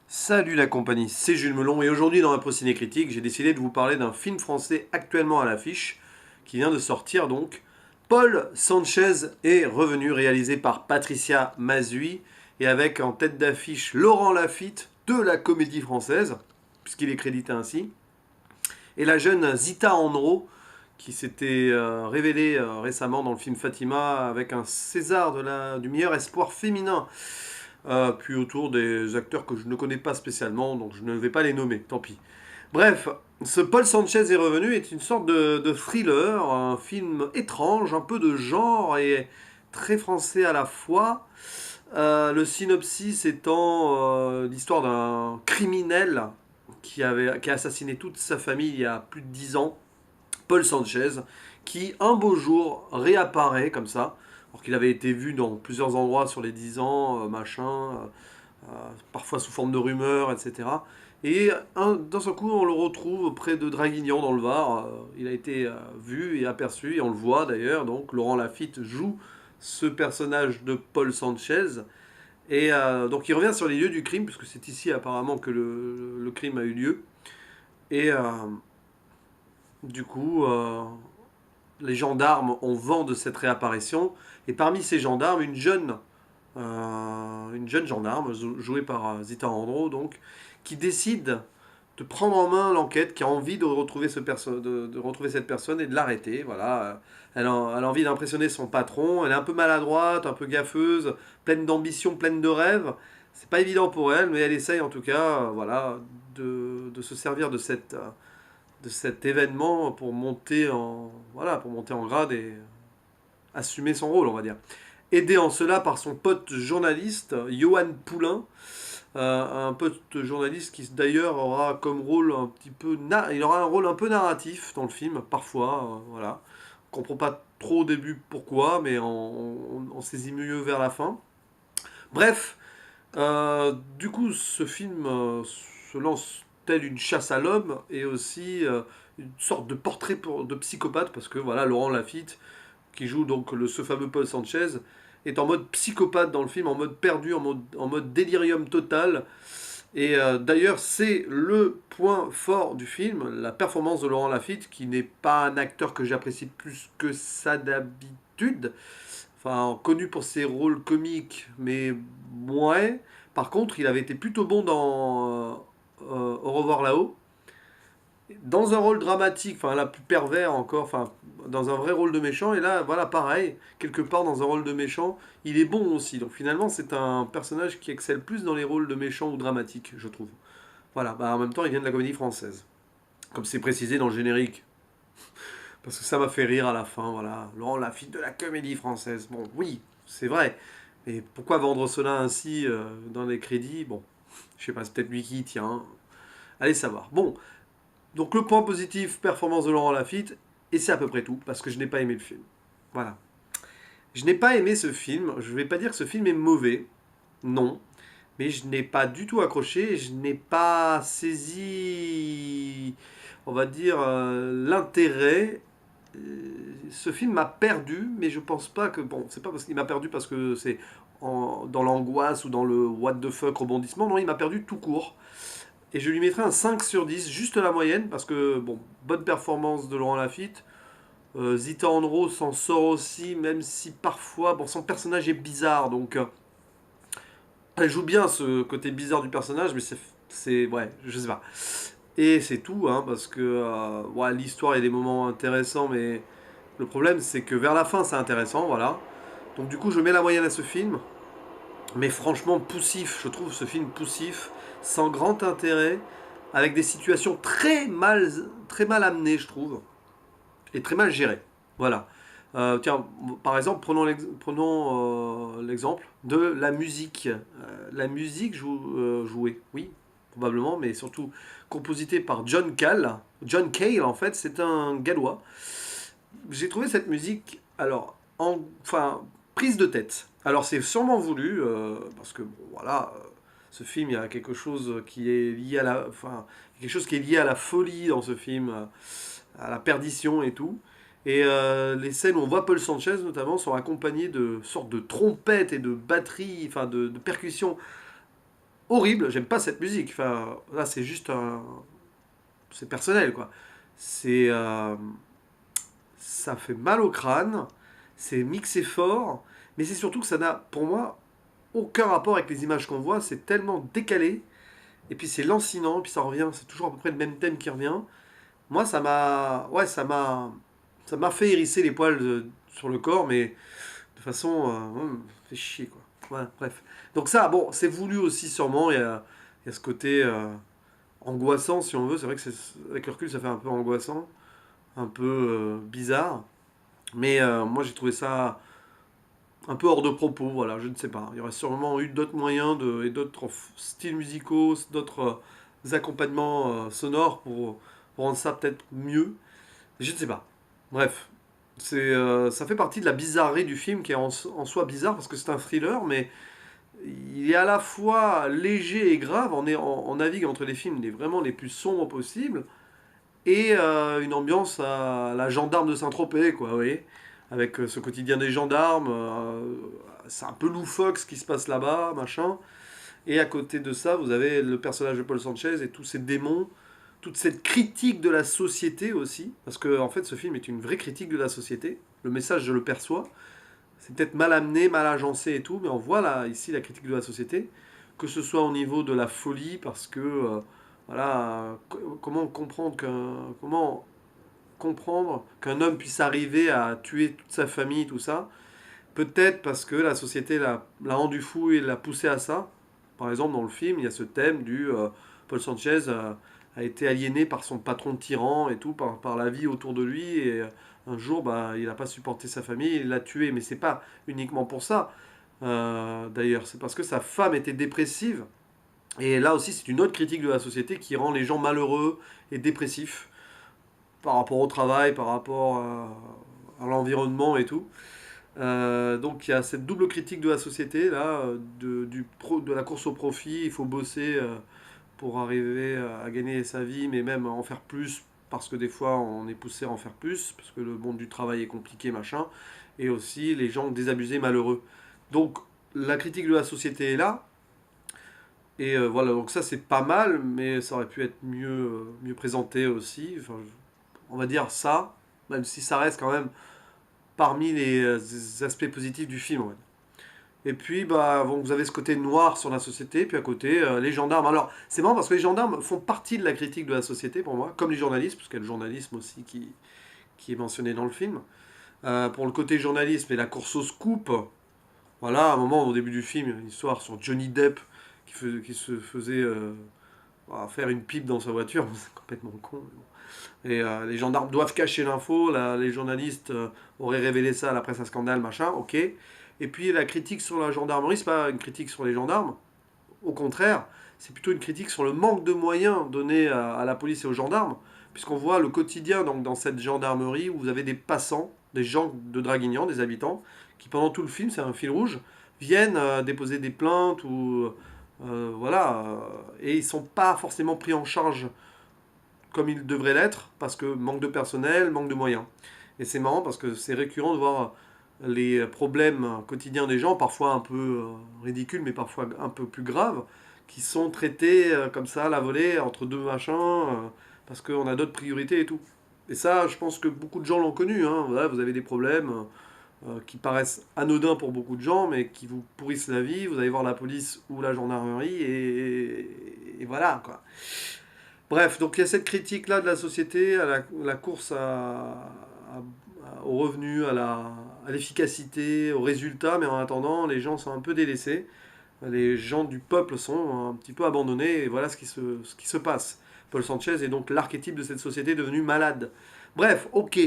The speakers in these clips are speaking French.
Salut la compagnie, c'est Jules Melon et aujourd'hui dans Impro Ciné Critique, j'ai décidé de vous parler d'un film français actuellement à l'affiche qui vient de sortir donc. Paul Sanchez est revenu, réalisé par Patricia Mazui et avec en tête d'affiche Laurent Lafitte de la Comédie Française, puisqu'il est crédité ainsi, et la jeune Zita Enro qui s'était révélée récemment dans le film Fatima avec un César du meilleur espoir féminin. Puis autour des acteurs que je ne connais pas spécialement, donc je ne vais pas les nommer, tant pis. Bref, ce Paul Sanchez est revenu est une sorte de thriller, un film étrange, un peu de genre et très français à la fois. Le synopsis étant l'histoire d'un criminel qui a assassiné toute sa famille il y a plus de 10 ans, Paul Sanchez, qui un beau jour réapparaît comme ça, alors qu'il avait été vu dans plusieurs endroits sur les 10 ans, parfois sous forme de rumeurs, etc. Et d'un seul coup, on le retrouve près de Draguignan dans le Var. Il a été vu et aperçu, et on le voit d'ailleurs. Donc, Laurent Lafitte joue ce personnage de Paul Sanchez. Et donc, il revient sur les lieux du crime, puisque c'est ici apparemment que le crime a eu lieu. Et du coup, les gendarmes ont vent de cette réapparition. Et parmi ces gendarmes, une jeune gendarme, jouée par Zita Andro, donc, qui décide de prendre en main l'enquête, qui a envie de retrouver, de retrouver cette personne et de l'arrêter. Voilà. Elle a envie d'impressionner son patron. Elle est un peu maladroite, un peu gaffeuse, pleine d'ambition, pleine de rêves. C'est pas évident pour elle, mais elle essaye en tout cas, voilà, de se servir de cet événement pour monter en grade et assumer son rôle, on va dire. Aidé en cela par son pote journaliste, Johan Poulain, un pote journaliste qui d'ailleurs aura comme rôle un petit peu... il aura un rôle un peu narratif dans le film, parfois, voilà. On comprend pas trop au début pourquoi, mais on saisit mieux vers la fin. Bref, du coup, ce film se lance telle une chasse à l'homme et aussi une sorte de portrait de psychopathe, parce que voilà, Laurent Lafitte, qui joue donc ce fameux Paul Sanchez, est en mode psychopathe dans le film, en mode perdu, en mode délirium total. Et d'ailleurs, c'est le point fort du film, la performance de Laurent Lafitte, qui n'est pas un acteur que j'apprécie plus que ça d'habitude. Enfin, connu pour ses rôles comiques, mais ouais. Par contre, il avait été plutôt bon dans Au revoir là-haut. Dans un rôle dramatique, enfin là plus pervers encore, enfin dans un vrai rôle de méchant, et là voilà pareil, quelque part dans un rôle de méchant, il est bon aussi. Donc finalement c'est un personnage qui excelle plus dans les rôles de méchant ou dramatiques, je trouve. Voilà, bah en même temps il vient de la comédie française, comme c'est précisé dans le générique, parce que ça m'a fait rire à la fin, voilà. Laurent Lafitte de la comédie française, bon oui, c'est vrai, mais pourquoi vendre cela ainsi dans les crédits? Bon, je sais pas, c'est peut-être lui qui y tient, allez savoir. Bon, donc le point positif, performance de Laurent Lafitte, et c'est à peu près tout, parce que je n'ai pas aimé le film. Voilà. Je n'ai pas aimé ce film, je ne vais pas dire que ce film est mauvais, non, mais je n'ai pas du tout accroché, je n'ai pas saisi, on va dire, l'intérêt. Ce film m'a perdu, mais je pense pas que, bon, c'est pas parce qu'il m'a perdu parce que c'est dans l'angoisse ou dans le what the fuck rebondissement, non, il m'a perdu tout court. Et je lui mettrai un 5 sur 10, juste la moyenne, parce que, bon, bonne performance de Laurent Lafitte. Zita Andro s'en sort aussi, même si parfois, bon, son personnage est bizarre, donc elle joue bien ce côté bizarre du personnage, mais ouais, je sais pas. Et c'est tout, hein, parce que ouais, l'histoire et des moments intéressants, mais le problème c'est que vers la fin c'est intéressant, voilà. Donc du coup je mets la moyenne à ce film, mais franchement poussif, je trouve ce film poussif, sans grand intérêt, avec des situations très mal amenées, je trouve, et très mal gérées. Voilà. Tiens, par exemple, prenons l'exemple de la musique. La musique jouée, oui, probablement, mais surtout compositée par John Cale. John Cale, en fait, c'est un Gallois. J'ai trouvé cette musique, alors, enfin, prise de tête. Alors, c'est sûrement voulu, parce que, bon, voilà, ce film, il y a quelque chose qui est lié à quelque chose qui est lié à la folie dans ce film, à la perdition et tout. Et les scènes où on voit Paul Sanchez notamment sont accompagnées de sortes de trompettes et de batteries, enfin de percussions horrible, j'aime pas cette musique. Enfin, là, c'est juste un... C'est personnel, quoi. C'est... ça fait mal au crâne, c'est mixé fort, mais c'est surtout que ça n'a, pour moi, aucun rapport avec les images qu'on voit, c'est tellement décalé, et puis c'est lancinant, puis ça revient, c'est toujours à peu près le même thème qui revient. Moi, ça m'a... Ouais, ça m'a fait hérisser les poils sur le corps, mais de façon... fait chier, quoi. Voilà, bref. Donc ça, bon, c'est voulu aussi sûrement, il y a ce côté angoissant, si on veut, c'est vrai que avec le recul, ça fait un peu angoissant, un peu bizarre. Mais moi j'ai trouvé ça un peu hors de propos, voilà, je ne sais pas. Il y aurait sûrement eu d'autres moyens et d'autres styles musicaux, d'autres accompagnements sonores pour rendre ça peut-être mieux. Je ne sais pas. Bref, ça fait partie de la bizarrerie du film qui est en soi bizarre parce que c'est un thriller, mais il est à la fois léger et grave. On navigue entre les films vraiment les plus sombres possibles et une ambiance à la gendarme de Saint-Tropez, quoi, vous voyez, avec ce quotidien des gendarmes, c'est un peu loufoque ce qui se passe là-bas, machin. Et à côté de ça, vous avez le personnage de Paul Sanchez et tous ces démons, toute cette critique de la société aussi, parce que en fait, ce film est une vraie critique de la société. Le message, je le perçois. C'est peut-être mal amené, mal agencé et tout, mais on voit là, ici, la critique de la société, que ce soit au niveau de la folie, parce que voilà, comment comprendre qu'un homme puisse arriver à tuer toute sa famille, tout ça. Peut-être parce que la société l'a rendu fou et l'a poussé à ça. Par exemple, dans le film, il y a ce thème du Paul Sanchez a été aliéné par son patron tyran et tout, par la vie autour de lui. Et un jour, bah, il n'a pas supporté sa famille, il l'a tué. Mais c'est pas uniquement pour ça. D'ailleurs, c'est parce que sa femme était dépressive. Et là aussi, c'est une autre critique de la société qui rend les gens malheureux et dépressifs par rapport au travail, par rapport à l'environnement et tout. Donc il y a cette double critique de la société, là, de la course au profit, il faut bosser pour arriver à gagner sa vie, mais même à en faire plus, parce que des fois on est poussé à en faire plus, parce que le monde du travail est compliqué, machin, et aussi les gens désabusés, malheureux. Donc la critique de la société est là, et voilà, donc ça c'est pas mal, mais ça aurait pu être mieux présenté aussi, enfin, on va dire ça, même si ça reste quand même parmi les aspects positifs du film. Ouais. Et puis, bah, bon, vous avez ce côté noir sur la société, puis à côté, les gendarmes. Alors, c'est marrant parce que les gendarmes font partie de la critique de la société pour moi, comme les journalistes, parce qu'il y a le journalisme aussi qui est mentionné dans le film. Pour le côté journalisme et la course au scoop, voilà, à un moment au début du film, une histoire sur Johnny Depp qui se faisait faire une pipe dans sa voiture, c'est complètement con. Mais bon. Et les gendarmes doivent cacher l'info, les journalistes auraient révélé ça à la presse à scandale, machin, ok. Et puis la critique sur la gendarmerie, c'est pas une critique sur les gendarmes, au contraire, c'est plutôt une critique sur le manque de moyens donnés à la police et aux gendarmes, puisqu'on voit le quotidien donc, dans cette gendarmerie où vous avez des passants, des gens de Draguignan, des habitants, qui pendant tout le film, c'est un fil rouge, viennent déposer des plaintes ou voilà, et ils sont pas forcément pris en charge comme il devrait l'être, parce que manque de personnel, manque de moyens. Et c'est marrant parce que c'est récurrent de voir les problèmes quotidiens des gens, parfois un peu ridicules, mais parfois un peu plus graves, qui sont traités comme ça, à la volée, entre deux machins, parce qu'on a d'autres priorités et tout. Et ça, je pense que beaucoup de gens l'ont connu. Hein. Voilà, vous avez des problèmes qui paraissent anodins pour beaucoup de gens, mais qui vous pourrissent la vie. Vous allez voir la police ou la gendarmerie, et voilà, quoi. Bref, donc il y a cette critique-là de la société, à la course au revenu, à l'efficacité, au résultat, mais en attendant, les gens sont un peu délaissés. Les gens du peuple sont un petit peu abandonnés, et voilà ce qui se passe. Paul Sanchez est donc l'archétype de cette société devenue malade. Bref, ok.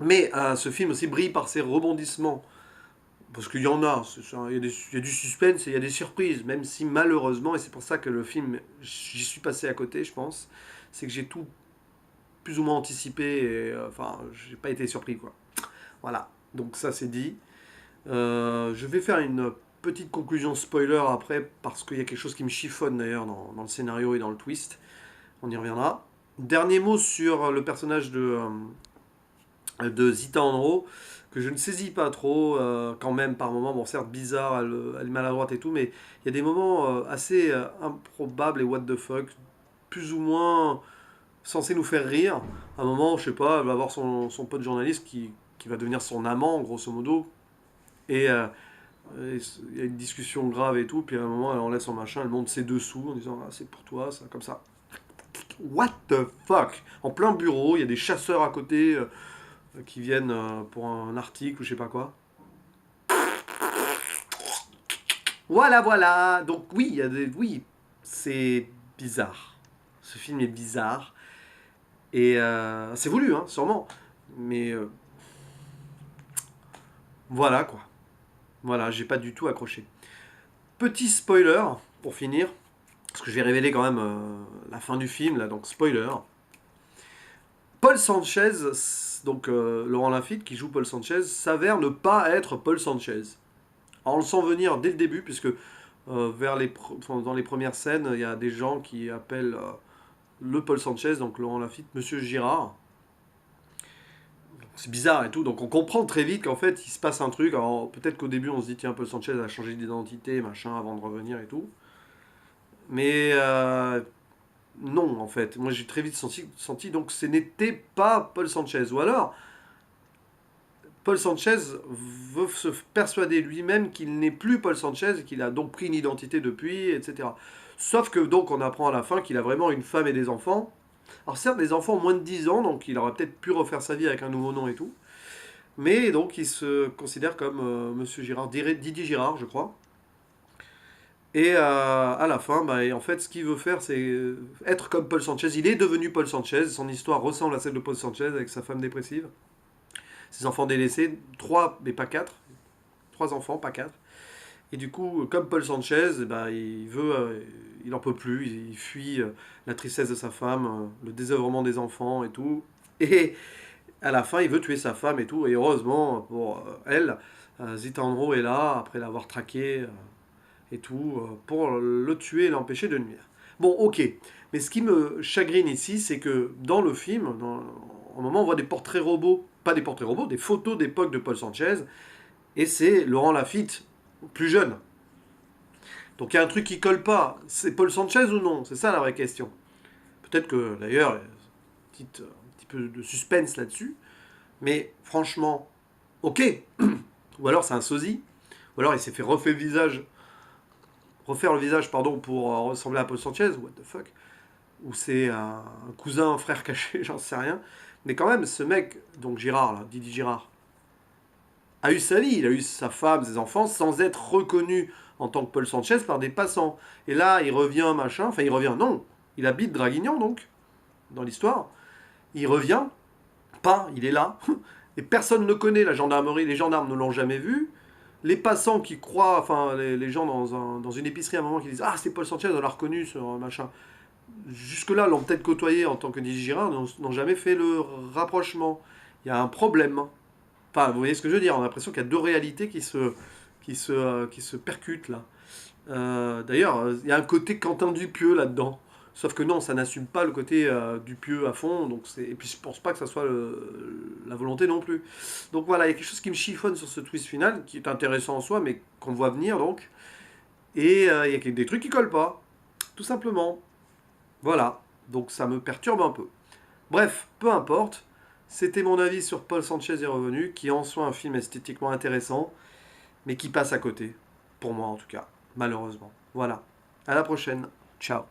Mais ce film aussi brille par ses rebondissements. Parce qu'il y en a, il y a du suspense et il y a des surprises, même si malheureusement, et c'est pour ça que le film, j'y suis passé à côté, je pense, c'est que j'ai tout plus ou moins anticipé, et enfin, j'ai pas été surpris, quoi. Voilà, donc ça c'est dit. Je vais faire une petite conclusion spoiler après, parce qu'il y a quelque chose qui me chiffonne d'ailleurs dans le scénario et dans le twist. On y reviendra. Dernier mot sur le personnage de Zita Enro, que je ne saisis pas trop, quand même, par moments. Bon, certes, bizarre, elle est maladroite et tout, mais il y a des moments assez improbables et what the fuck, plus ou moins censés nous faire rire. À un moment, je sais pas, elle va voir son pote journaliste qui va devenir son amant, grosso modo, et il y a une discussion grave et tout, puis à un moment, elle enlève son machin, elle monte ses dessous en disant ah, c'est pour toi, ça, comme ça. What the fuck? En plein bureau, il y a des chasseurs à côté qui viennent pour un article ou je sais pas quoi. Voilà, voilà. Donc oui, oui, c'est bizarre. Ce film est bizarre et c'est voulu, hein, sûrement. Mais voilà quoi. Voilà, j'ai pas du tout accroché. Petit spoiler pour finir, parce que je vais révéler quand même la fin du film là, donc spoiler. Paul Sanchez, donc Laurent Lafitte qui joue Paul Sanchez, s'avère ne pas être Paul Sanchez. Alors, on le sent venir dès le début, puisque dans les premières scènes, il y a des gens qui appellent le Paul Sanchez, donc Laurent Lafitte, Monsieur Girard. C'est bizarre et tout, donc on comprend très vite qu'en fait il se passe un truc. Alors peut-être qu'au début on se dit tiens, Paul Sanchez a changé d'identité, machin, avant de revenir et tout. Mais non, en fait. Moi j'ai très vite senti donc ce n'était pas Paul Sanchez. Ou alors, Paul Sanchez veut se persuader lui-même qu'il n'est plus Paul Sanchez, qu'il a donc pris une identité depuis, etc. Sauf que donc on apprend à la fin qu'il a vraiment une femme et des enfants. Alors certes, des enfants moins de 10 ans, donc il aurait peut-être pu refaire sa vie avec un nouveau nom et tout. Mais donc il se considère comme Monsieur Girard, Didier Girard, je crois. Et à la fin, bah, et en fait, ce qu'il veut faire, c'est être comme Paul Sanchez. Il est devenu Paul Sanchez. Son histoire ressemble à celle de Paul Sanchez avec sa femme dépressive. Ses enfants délaissés, trois, mais pas quatre. Trois enfants, pas quatre. Et du coup, comme Paul Sanchez, bah, il en peut plus, il fuit la tristesse de sa femme, le désœuvrement des enfants et tout. Et à la fin, il veut tuer sa femme et tout. Et heureusement pour elle, Zita Andro est là, après l'avoir traqué et tout, pour le tuer et l'empêcher de nuire. Bon, ok. Mais ce qui me chagrine ici, c'est que dans le film, au moment, on voit des portraits robots, pas des portraits robots, des photos d'époque de Paul Sanchez, et c'est Laurent Lafitte, plus jeune. Donc il y a un truc qui colle pas. C'est Paul Sanchez ou non? C'est ça la vraie question. Peut-être que d'ailleurs, il y a un petit peu de suspense là-dessus. Mais franchement, ok. Ou alors c'est un sosie. Ou alors il s'est fait refaire le visage pardon, pour ressembler à Paul Sanchez. What the fuck? Ou c'est un cousin, un frère caché, j'en sais rien. Mais quand même, ce mec, donc Girard, là, Didier Girard, a eu sa vie, il a eu sa femme, ses enfants, sans être reconnu en tant que Paul Sanchez par des passants. Et là, il revient, machin, enfin il revient, non, il habite Draguignan donc, dans l'histoire. Il revient, pas, il est là, et personne ne le connaît, la gendarmerie, les gendarmes ne l'ont jamais vu. Les passants qui croient, enfin les gens dans une épicerie à un moment qui disent ah c'est Paul Sanchez, on l'a reconnu ce machin. Jusque-là, l'ont peut-être côtoyé en tant que Didier Girard, n'ont jamais fait le rapprochement. Il y a un problème. Enfin, vous voyez ce que je veux dire? On a l'impression qu'il y a deux réalités qui se percutent là. D'ailleurs, il y a un côté Quentin Dupieux là-dedans. Sauf que non, ça n'assume pas le côté Dupieux à fond. Et puis je pense pas que ça soit la volonté non plus. Donc voilà, il y a quelque chose qui me chiffonne sur ce twist final, qui est intéressant en soi, mais qu'on voit venir donc. Et il y a des trucs qui collent pas. Tout simplement. Voilà. Donc ça me perturbe un peu. Bref, peu importe. C'était mon avis sur Paul Sanchez est revenu, qui est en soi un film esthétiquement intéressant, mais qui passe à côté. Pour moi en tout cas, malheureusement. Voilà. À la prochaine. Ciao.